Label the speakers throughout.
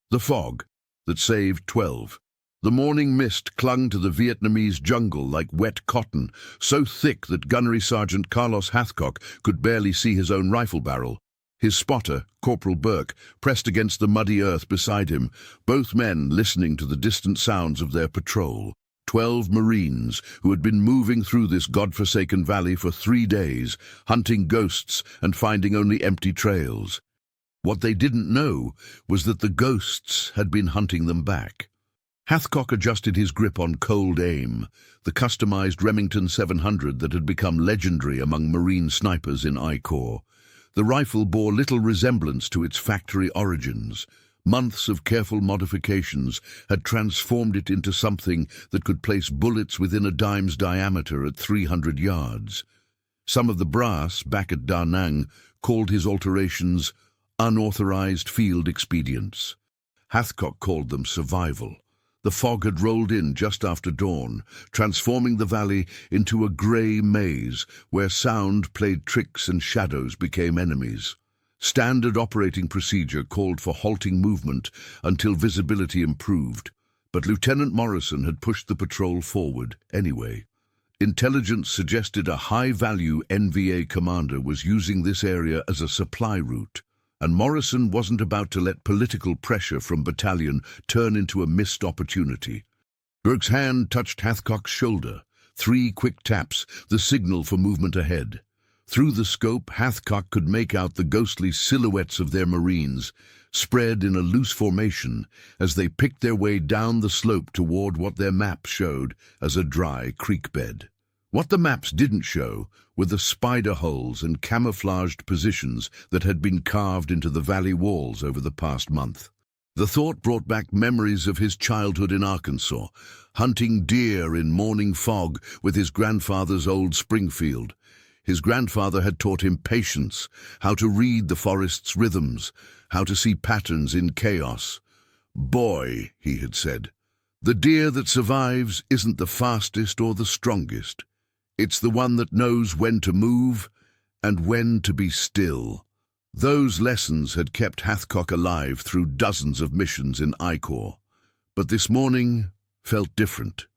Speaker 1: The fog that saved 12. The morning mist clung to the Vietnamese jungle like wet cotton, so thick that Gunnery Sergeant Carlos Hathcock could barely see his own rifle barrel. His spotter, Corporal Burke, pressed against the muddy earth beside him, both men listening to the distant sounds of their patrol. 12 Marines who had been moving through this godforsaken valley for 3 days, hunting ghosts and finding only empty trails. What they didn't know was that the ghosts had been hunting them back. Hathcock adjusted his grip on Cold Aim, the customized Remington 700 that had become legendary among Marine snipers in I Corps. The rifle bore little resemblance to its factory origins. Months of careful modifications had transformed it into something that could place bullets within a dime's diameter at 300 yards. Some of the brass back at Da Nang called his alterations unauthorized field expedients. Hathcock called them survival. The fog had rolled in just after dawn, transforming the valley into a grey maze where sound played tricks and shadows became enemies. Standard operating procedure called for halting movement until visibility improved, but Lieutenant Morrison had pushed the patrol forward anyway. Intelligence suggested a high-value NVA commander was using this area as a supply route, and Morrison wasn't about to let political pressure from battalion turn into a missed opportunity. Burke's hand touched Hathcock's shoulder. 3 quick taps, the signal for movement ahead. Through the scope, Hathcock could make out the ghostly silhouettes of their Marines, spread in a loose formation as they picked their way down the slope toward what their map showed as a dry creek bed. What the maps didn't show were the spider holes and camouflaged positions that had been carved into the valley walls over the past month. The thought brought back memories of his childhood in Arkansas, hunting deer in morning fog with his grandfather's old Springfield. His grandfather had taught him patience, how to read the forest's rhythms, how to see patterns in chaos. "Boy," he had said, "the deer that survives isn't the fastest or the strongest. It's the one that knows when to move and when to be still." Those lessons had kept Hathcock alive through dozens of missions in I Corps, but this morning felt different.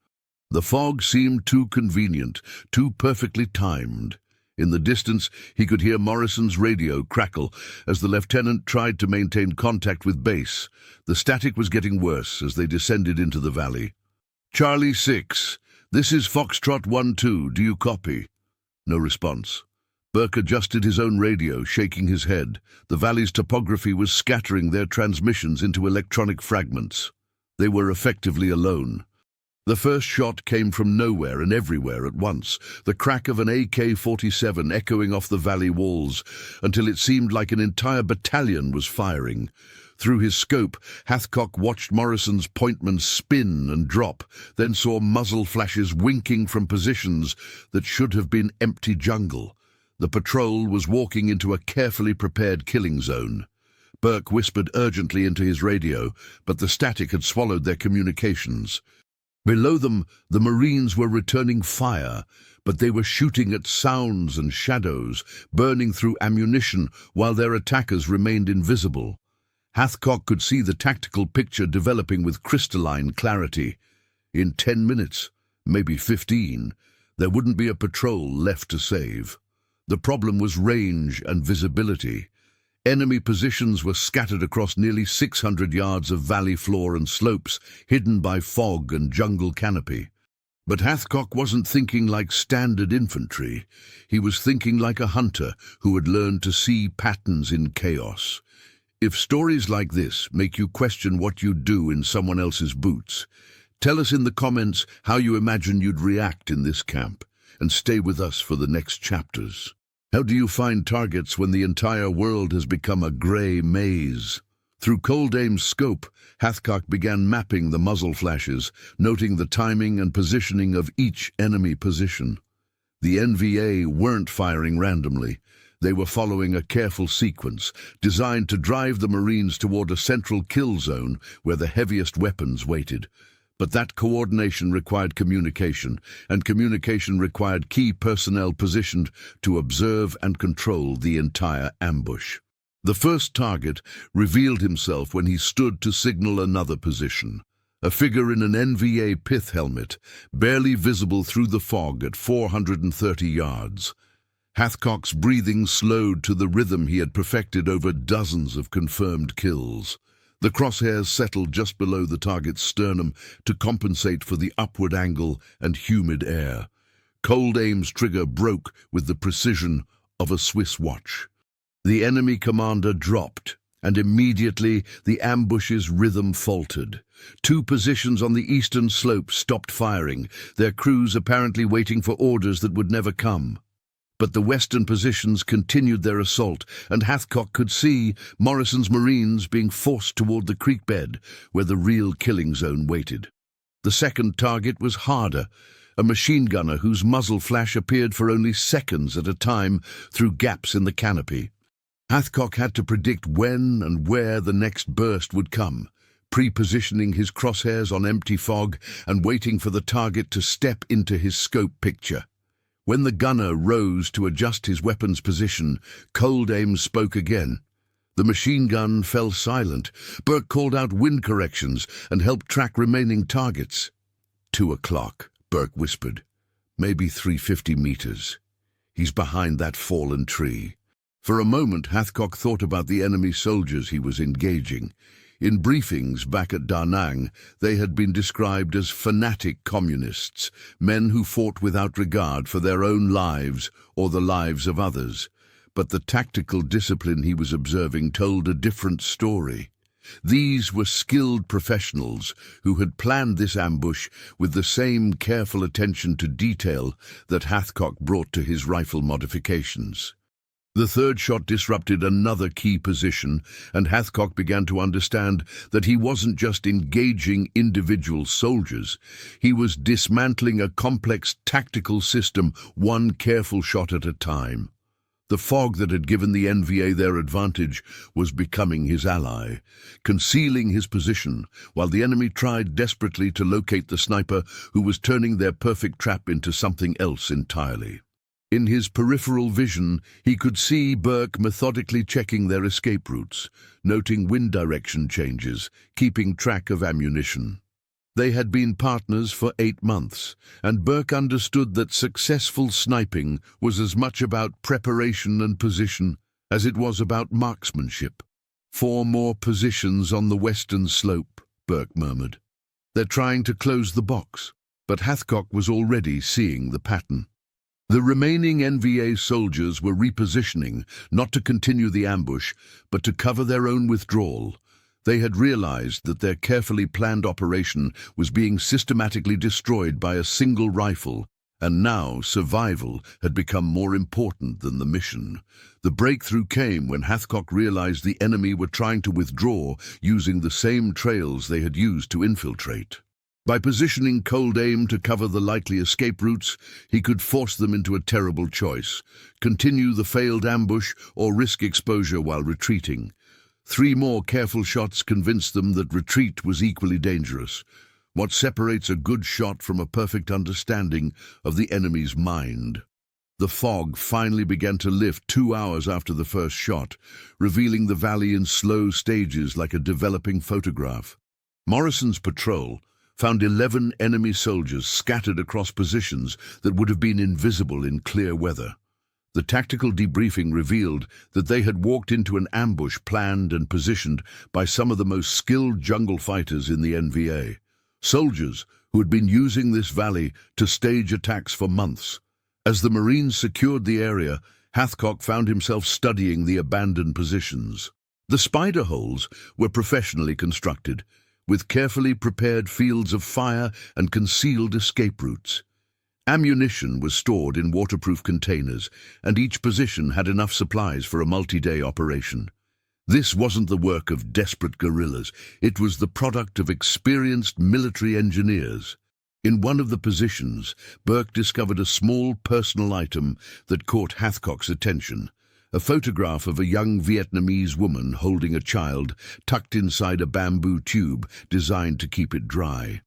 Speaker 1: The fog seemed too convenient, too perfectly timed. In the distance, he could hear Morrison's radio crackle as the lieutenant tried to maintain contact with base. The static was getting worse as they descended into the valley. "Charlie 6, this is Foxtrot 1-2, do you copy?" No response. Burke adjusted his own radio, shaking his head. The valley's topography was scattering their transmissions into electronic fragments. They were effectively alone. The first shot came from nowhere and everywhere at once, the crack of an AK-47 echoing off the valley walls, until it seemed like an entire battalion was firing. Through his scope, Hathcock watched Morrison's pointman spin and drop, then saw muzzle flashes winking from positions that should have been empty jungle. The patrol was walking into a carefully prepared killing zone. Burke whispered urgently into his radio, but the static had swallowed their communications. Below them, the Marines were returning fire, but they were shooting at sounds and shadows, burning through ammunition while their attackers remained invisible. Hathcock could see the tactical picture developing with crystalline clarity. In 10 minutes, maybe 15, there wouldn't be a patrol left to save. The problem was range and visibility. Enemy positions were scattered across nearly 600 yards of valley floor and slopes, hidden by fog and jungle canopy. But Hathcock wasn't thinking like standard infantry. He was thinking like a hunter who had learned to see patterns in chaos. If stories like this make you question what you'd do in someone else's boots, tell us in the comments how you imagine you'd react in this camp, and stay with us for the next chapters. How do you find targets when the entire world has become a grey maze? Through Cold Aim's scope, Hathcock began mapping the muzzle flashes, noting the timing and positioning of each enemy position. The NVA weren't firing randomly. They were following a careful sequence, designed to drive the Marines toward a central kill zone where the heaviest weapons waited. But that coordination required communication, and communication required key personnel positioned to observe and control the entire ambush. The first target revealed himself when he stood to signal another position. A figure in an NVA pith helmet, barely visible through the fog at 430 yards. Hathcock's breathing slowed to the rhythm he had perfected over dozens of confirmed kills. The crosshairs settled just below the target's sternum to compensate for the upward angle and humid air. Cold Aim's trigger broke with the precision of a Swiss watch. The enemy commander dropped, and immediately the ambush's rhythm faltered. Two positions on the eastern slope stopped firing, their crews apparently waiting for orders that would never come. But the western positions continued their assault, and Hathcock could see Morrison's Marines being forced toward the creek bed, where the real killing zone waited. The second target was harder, a machine gunner whose muzzle flash appeared for only seconds at a time through gaps in the canopy. Hathcock had to predict when and where the next burst would come, pre-positioning his crosshairs on empty fog and waiting for the target to step into his scope picture. When the gunner rose to adjust his weapon's position, Cold Aim spoke again. The machine gun fell silent. Burke called out wind corrections and helped track remaining targets. 2 o'clock, Burke whispered. Maybe 350 meters. He's behind that fallen tree. For a moment, Hathcock thought about the enemy soldiers he was engaging. In briefings back at Da Nang, they had been described as fanatic communists, men who fought without regard for their own lives or the lives of others. But the tactical discipline he was observing told a different story. These were skilled professionals who had planned this ambush with the same careful attention to detail that Hathcock brought to his rifle modifications. The third shot disrupted another key position, and Hathcock began to understand that he wasn't just engaging individual soldiers. He was dismantling a complex tactical system, one careful shot at a time. The fog that had given the NVA their advantage was becoming his ally, concealing his position while the enemy tried desperately to locate the sniper who was turning their perfect trap into something else entirely. In his peripheral vision, he could see Burke methodically checking their escape routes, noting wind direction changes, keeping track of ammunition. They had been partners for 8 months, and Burke understood that successful sniping was as much about preparation and position as it was about marksmanship. 4 more positions on the western slope, Burke murmured. They're trying to close the box, but Hathcock was already seeing the pattern. The remaining NVA soldiers were repositioning, not to continue the ambush, but to cover their own withdrawal. They had realized that their carefully planned operation was being systematically destroyed by a single rifle, and now survival had become more important than the mission. The breakthrough came when Hathcock realized the enemy were trying to withdraw using the same trails they had used to infiltrate. By positioning Cold Aim to cover the likely escape routes, he could force them into a terrible choice: continue the failed ambush or risk exposure while retreating. 3 more careful shots convinced them that retreat was equally dangerous. What separates a good shot from a perfect understanding of the enemy's mind? The fog finally began to lift 2 hours after the first shot, revealing the valley in slow stages like a developing photograph. Morrison's patrol found 11 enemy soldiers scattered across positions that would have been invisible in clear weather. The tactical debriefing revealed that they had walked into an ambush planned and positioned by some of the most skilled jungle fighters in the NVA, soldiers who had been using this valley to stage attacks for months. As the Marines secured the area, Hathcock found himself studying the abandoned positions. The spider holes were professionally constructed, with carefully prepared fields of fire and concealed escape routes. Ammunition was stored in waterproof containers, and each position had enough supplies for a multi-day operation. This wasn't the work of desperate guerrillas, it was the product of experienced military engineers. In one of the positions, Burke discovered a small personal item that caught Hathcock's attention: a photograph of a young Vietnamese woman holding a child tucked inside a bamboo tube designed to keep it dry.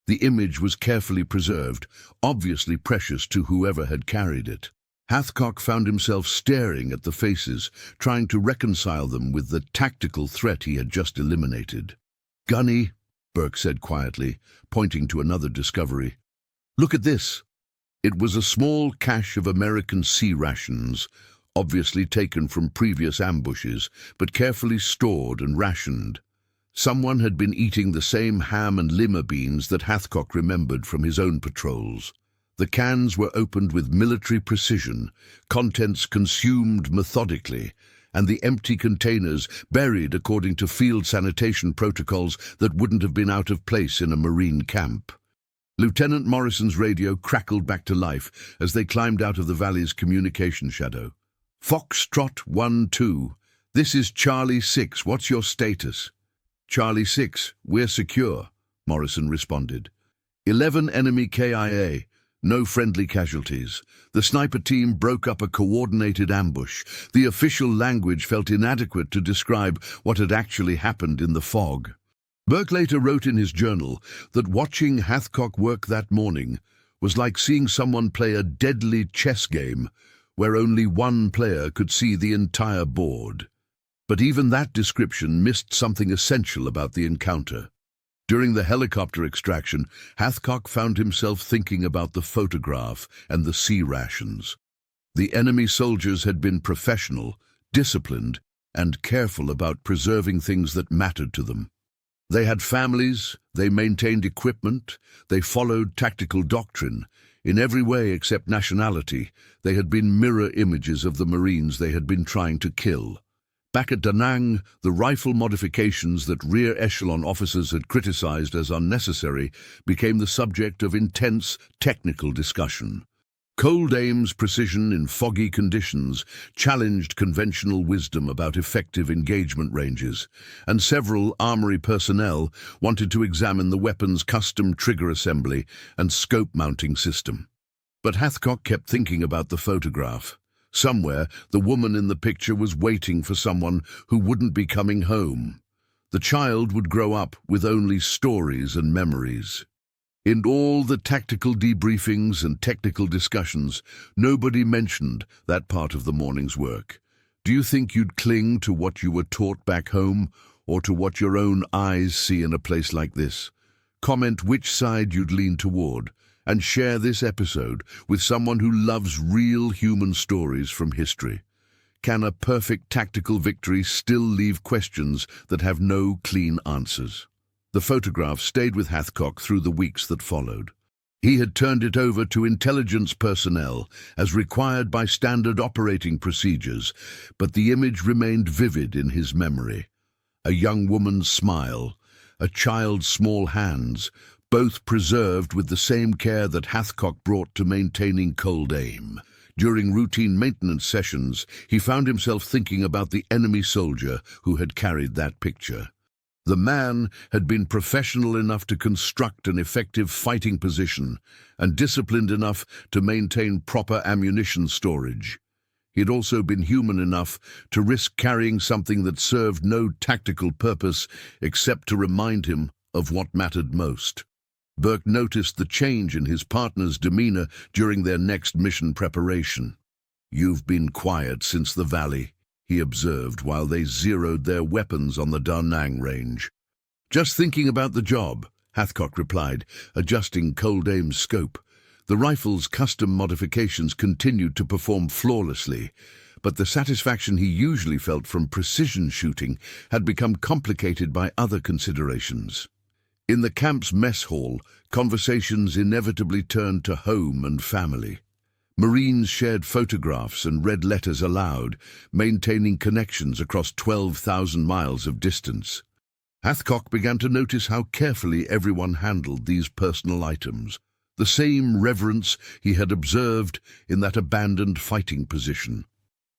Speaker 1: The image was carefully preserved, obviously precious to whoever had carried it. Hathcock found himself staring at the faces, trying to reconcile them with the tactical threat he had just eliminated. "Gunny," Burke said quietly, pointing to another discovery. "Look at this." It was a small cache of American sea rations, obviously taken from previous ambushes, but carefully stored and rationed. Someone had been eating the same ham and lima beans that Hathcock remembered from his own patrols. The cans were opened with military precision, contents consumed methodically, and the empty containers buried according to field sanitation protocols that wouldn't have been out of place in a Marine camp. Lieutenant Morrison's radio crackled back to life as they climbed out of the valley's communication shadow. "Foxtrot 1-2, this is Charlie 6, what's your status?" "Charlie 6, we're secure," Morrison responded. 11 enemy KIA. No friendly casualties. The sniper team broke up a coordinated ambush. The official language felt inadequate to describe what had actually happened in the fog. Burke later wrote in his journal that watching Hathcock work that morning was like seeing someone play a deadly chess game where only one player could see the entire board. But even that description missed something essential about the encounter. During the helicopter extraction, Hathcock found himself thinking about the photograph and the sea rations. The enemy soldiers had been professional, disciplined, and careful about preserving things that mattered to them. They had families, they maintained equipment, they followed tactical doctrine. In every way except nationality, they had been mirror images of the Marines they had been trying to kill. Back at Da Nang, the rifle modifications that rear echelon officers had criticized as unnecessary became the subject of intense technical discussion. Cold Aim's precision in foggy conditions challenged conventional wisdom about effective engagement ranges, and several armory personnel wanted to examine the weapon's custom trigger assembly and scope mounting system. But Hathcock kept thinking about the photograph. Somewhere, the woman in the picture was waiting for someone who wouldn't be coming home. The child would grow up with only stories and memories. In all the tactical debriefings and technical discussions, nobody mentioned that part of the morning's work. Do you think you'd cling to what you were taught back home, or to what your own eyes see in a place like this? Comment which side you'd lean toward, and share this episode with someone who loves real human stories from history. Can a perfect tactical victory still leave questions that have no clean answers? The photograph stayed with Hathcock through the weeks that followed. He had turned it over to intelligence personnel as required by standard operating procedures, but the image remained vivid in his memory. A young woman's smile, a child's small hands, both preserved with the same care that Hathcock brought to maintaining Cold Aim. During routine maintenance sessions, he found himself thinking about the enemy soldier who had carried that picture. The man had been professional enough to construct an effective fighting position and disciplined enough to maintain proper ammunition storage. He had also been human enough to risk carrying something that served no tactical purpose except to remind him of what mattered most. Burke noticed the change in his partner's demeanor during their next mission preparation. "You've been quiet since the valley," he observed while they zeroed their weapons on the Da Nang range. "Just thinking about the job," Hathcock replied, adjusting Cold Aim's scope. The rifle's custom modifications continued to perform flawlessly, but the satisfaction he usually felt from precision shooting had become complicated by other considerations. In the camp's mess hall, conversations inevitably turned to home and family. Marines shared photographs and read letters aloud, maintaining connections across 12,000 miles of distance. Hathcock began to notice how carefully everyone handled these personal items, the same reverence he had observed in that abandoned fighting position.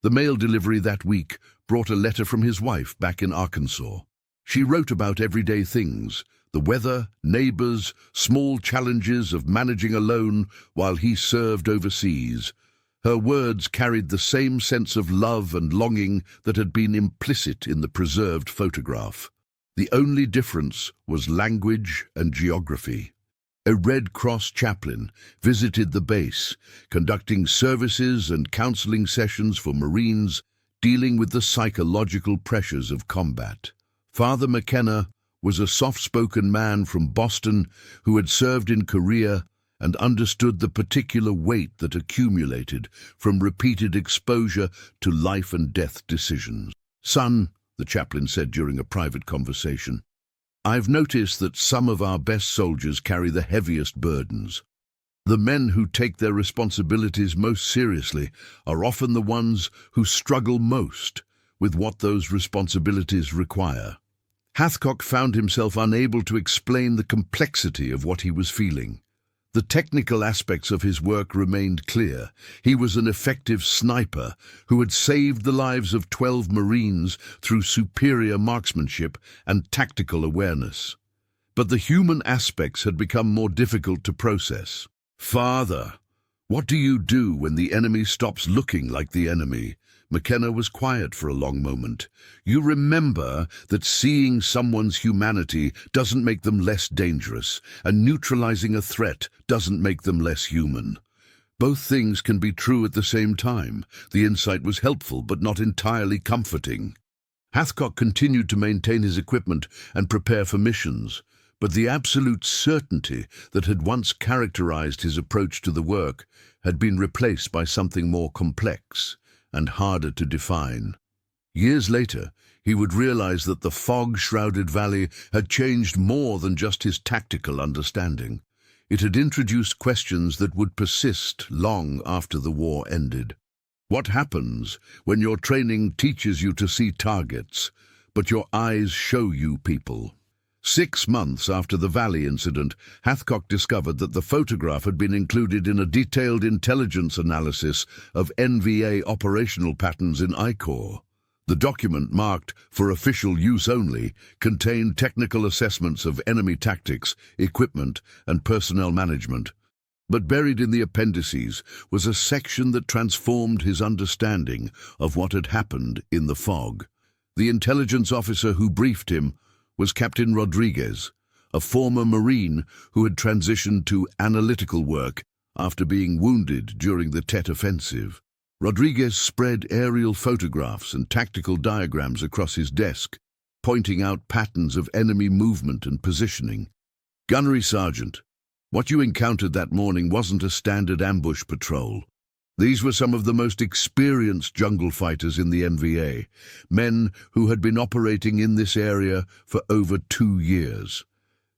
Speaker 1: The mail delivery that week brought a letter from his wife back in Arkansas. She wrote about everyday things, the weather, neighbors, small challenges of managing alone while he served overseas. Her words carried the same sense of love and longing that had been implicit in the preserved photograph. The only difference was language and geography. A Red Cross chaplain visited the base, conducting services and counseling sessions for Marines dealing with the psychological pressures of combat. Father McKenna was a soft-spoken man from Boston who had served in Korea and understood the particular weight that accumulated from repeated exposure to life-and-death decisions. "Son," the chaplain said during a private conversation, "I've noticed that some of our best soldiers carry the heaviest burdens. The men who take their responsibilities most seriously are often the ones who struggle most with what those responsibilities require." Hathcock found himself unable to explain the complexity of what he was feeling. The technical aspects of his work remained clear. He was an effective sniper who had saved the lives of 12 Marines through superior marksmanship and tactical awareness. But the human aspects had become more difficult to process. "Father, what do you do when the enemy stops looking like the enemy?" McKenna was quiet for a long moment. "You remember that seeing someone's humanity doesn't make them less dangerous, and neutralizing a threat doesn't make them less human. Both things can be true at the same time." The insight was helpful, but not entirely comforting. Hathcock continued to maintain his equipment and prepare for missions, but the absolute certainty that had once characterized his approach to the work had been replaced by something more complex and harder to define. Years later, he would realize that the fog-shrouded valley had changed more than just his tactical understanding. It had introduced questions that would persist long after the war ended. What happens when your training teaches you to see targets, but your eyes show you people? 6 months after the Valley incident, Hathcock discovered that the photograph had been included in a detailed intelligence analysis of NVA operational patterns in I-Corps. The document, marked for official use only, contained technical assessments of enemy tactics, equipment, and personnel management. But buried in the appendices was a section that transformed his understanding of what had happened in the fog. The intelligence officer who briefed him was Captain Rodriguez, a former Marine who had transitioned to analytical work after being wounded during the Tet Offensive. Rodriguez spread aerial photographs and tactical diagrams across his desk, pointing out patterns of enemy movement and positioning. "Gunnery Sergeant, what you encountered that morning wasn't a standard ambush patrol. These were some of the most experienced jungle fighters in the NVA, men who had been operating in this area for over 2 years.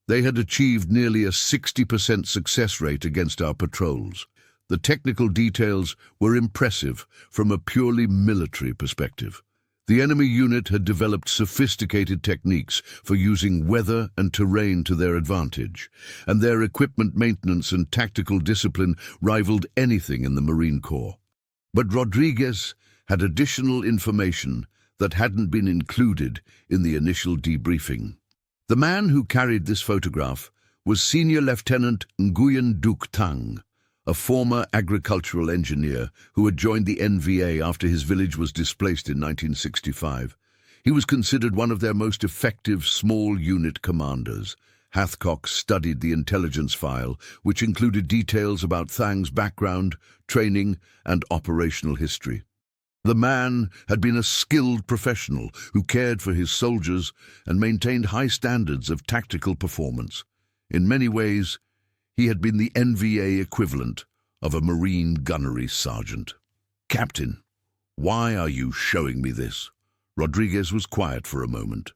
Speaker 1: They had achieved nearly a 60% success rate against our patrols. The technical details were impressive from a purely military perspective. The enemy unit had developed sophisticated techniques for using weather and terrain to their advantage, and their equipment maintenance and tactical discipline rivaled anything in the Marine Corps. But Rodriguez had additional information that hadn't been included in the initial debriefing. The man who carried this photograph was Senior Lieutenant Nguyen Duc Tang, a former agricultural engineer who had joined the NVA after his village was displaced in 1965. He was considered one of their most effective small unit commanders. Hathcock studied the intelligence file, which included details about Thang's background, training, and operational history. The man had been a skilled professional who cared for his soldiers and maintained high standards of tactical performance. In many ways, he had been the NVA equivalent of a Marine gunnery sergeant. "Captain, why are you showing me this?" Rodriguez was quiet for a moment.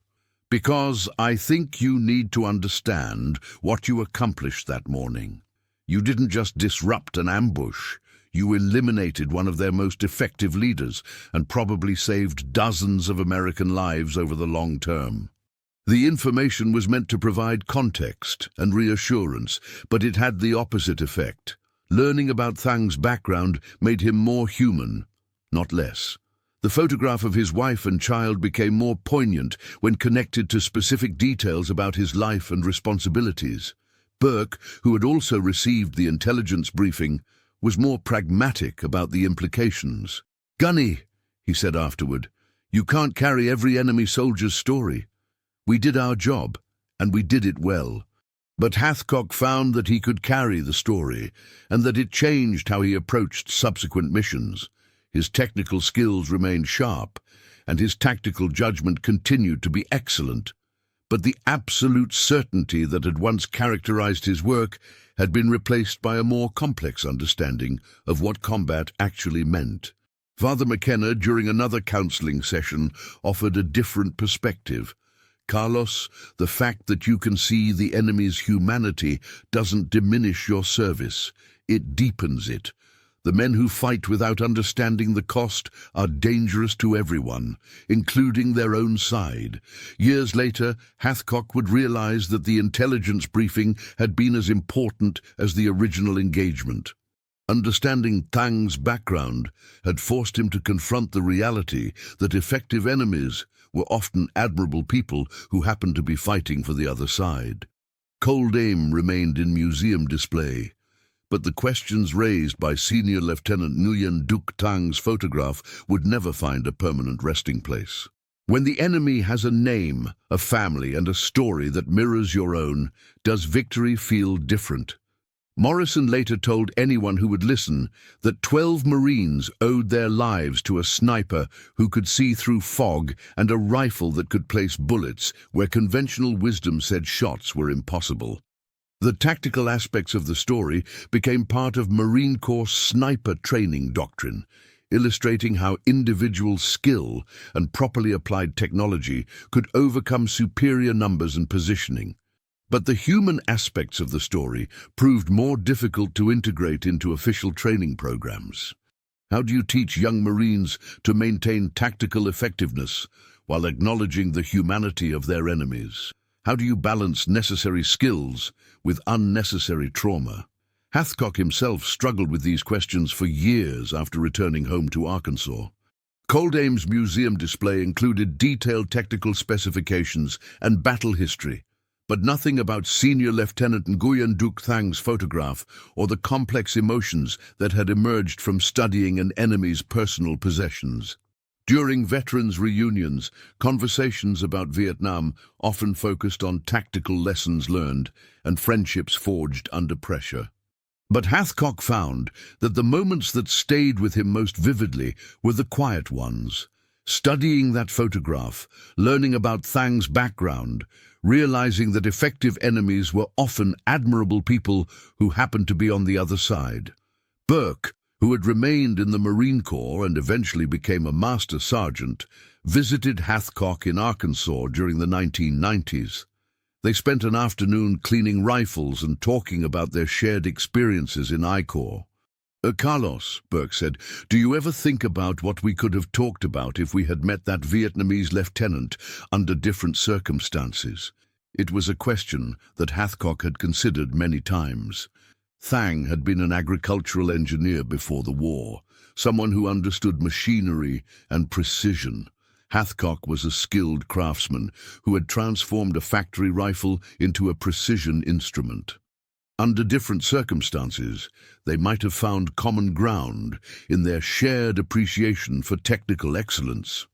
Speaker 1: "Because I think you need to understand what you accomplished that morning. You didn't just disrupt an ambush. You eliminated one of their most effective leaders and probably saved dozens of American lives over the long term." The information was meant to provide context and reassurance, but it had the opposite effect. Learning about Thang's background made him more human, not less. The photograph of his wife and child became more poignant when connected to specific details about his life and responsibilities. Burke, who had also received the intelligence briefing, was more pragmatic about the implications. "Gunny," he said afterward, "you can't carry every enemy soldier's story. We did our job, and we did it well. But Hathcock found that he could carry the story, and that it changed how he approached subsequent missions. His technical skills remained sharp, and his tactical judgment continued to be excellent. But the absolute certainty that had once characterized his work had been replaced by a more complex understanding of what combat actually meant. Father McKenna, during another counseling session, offered a different perspective. Carlos, the fact that you can see the enemy's humanity doesn't diminish your service, it deepens it. The men who fight without understanding the cost are dangerous to everyone, including their own side. Years later, Hathcock would realize that the intelligence briefing had been as important as the original engagement. Understanding Tang's background had forced him to confront the reality that effective enemies were often admirable people who happened to be fighting for the other side. Cold Aim remained in museum display, but the questions raised by Senior Lieutenant Nguyen Duc Tang's photograph would never find a permanent resting place. When the enemy has a name, a family, and a story that mirrors your own, does victory feel different? Morrison later told anyone who would listen that 12 Marines owed their lives to a sniper who could see through fog and a rifle that could place bullets where conventional wisdom said shots were impossible. The tactical aspects of the story became part of Marine Corps sniper training doctrine, illustrating how individual skill and properly applied technology could overcome superior numbers and positioning. But the human aspects of the story proved more difficult to integrate into official training programs. How do you teach young Marines to maintain tactical effectiveness while acknowledging the humanity of their enemies? How do you balance necessary skills with unnecessary trauma? Hathcock himself struggled with these questions for years after returning home to Arkansas. Cold Aim's museum display included detailed technical specifications and battle history, but nothing about Senior Lieutenant Nguyen Duc Thang's photograph or the complex emotions that had emerged from studying an enemy's personal possessions. During veterans' reunions, conversations about Vietnam often focused on tactical lessons learned and friendships forged under pressure. But Hathcock found that the moments that stayed with him most vividly were the quiet ones. Studying that photograph, learning about Thang's background, realizing that effective enemies were often admirable people who happened to be on the other side. Burke, who had remained in the Marine Corps and eventually became a master sergeant, visited Hathcock in Arkansas during the 1990s. They spent an afternoon cleaning rifles and talking about their shared experiences in I Corps. Carlos, Burke said, do you ever think about what we could have talked about if we had met that Vietnamese lieutenant under different circumstances? It was a question that Hathcock had considered many times. Thang had been an agricultural engineer before the war, someone who understood machinery and precision. Hathcock was a skilled craftsman who had transformed a factory rifle into a precision instrument. Under different circumstances, they might have found common ground in their shared appreciation for technical excellence.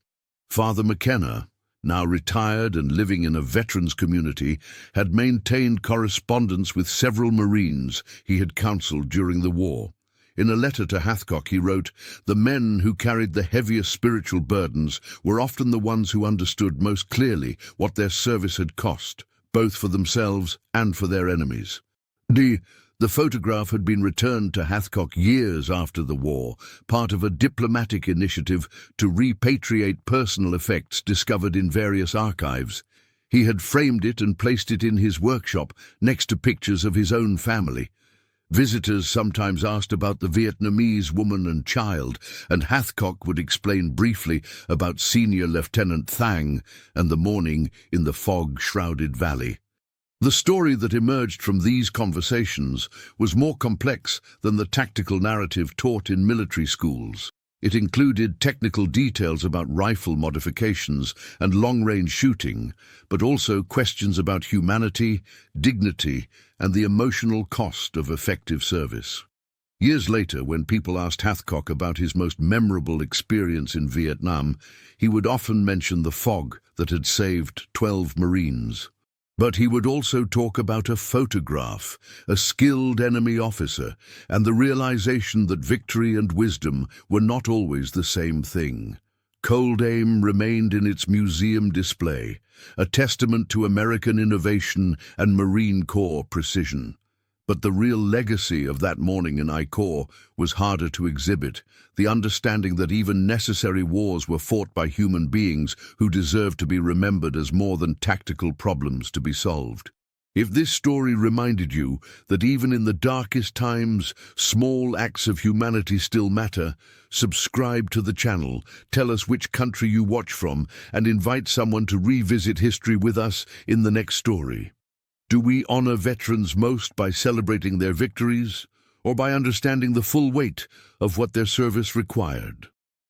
Speaker 1: Father McKenna, now retired and living in a veterans community, had maintained correspondence with several Marines he had counseled during the war. In a letter to Hathcock he wrote, "The men who carried the heaviest spiritual burdens were often the ones who understood most clearly what their service had cost, both for themselves and for their enemies." The photograph had been returned to Hathcock years after the war, part of a diplomatic initiative to repatriate personal effects discovered in various archives. He had framed it and placed it in his workshop next to pictures of his own family. Visitors sometimes asked about the Vietnamese woman and child, and Hathcock would explain briefly about Senior Lieutenant Thang and the morning in the fog-shrouded valley. The story that emerged from these conversations was more complex than the tactical narrative taught in military schools. It included technical details about rifle modifications and long-range shooting, but also questions about humanity, dignity, and the emotional cost of effective service. Years later, when people asked Hathcock about his most memorable experience in Vietnam, he would often mention the fog that had saved 12 Marines. But he would also talk about a photograph, a skilled enemy officer, and the realization that victory and wisdom were not always the same thing. Cold Aim remained in its museum display, a testament to American innovation and Marine Corps precision. But the real legacy of that morning in I Corps was harder to exhibit, the understanding that even necessary wars were fought by human beings who deserved to be remembered as more than tactical problems to be solved. If this story reminded you that even in the darkest times, small acts of humanity still matter, subscribe to the channel, tell us which country you watch from, and invite someone to revisit history with us in the next story. Do we honor veterans most by celebrating their victories, or by understanding the full weight of what their service required?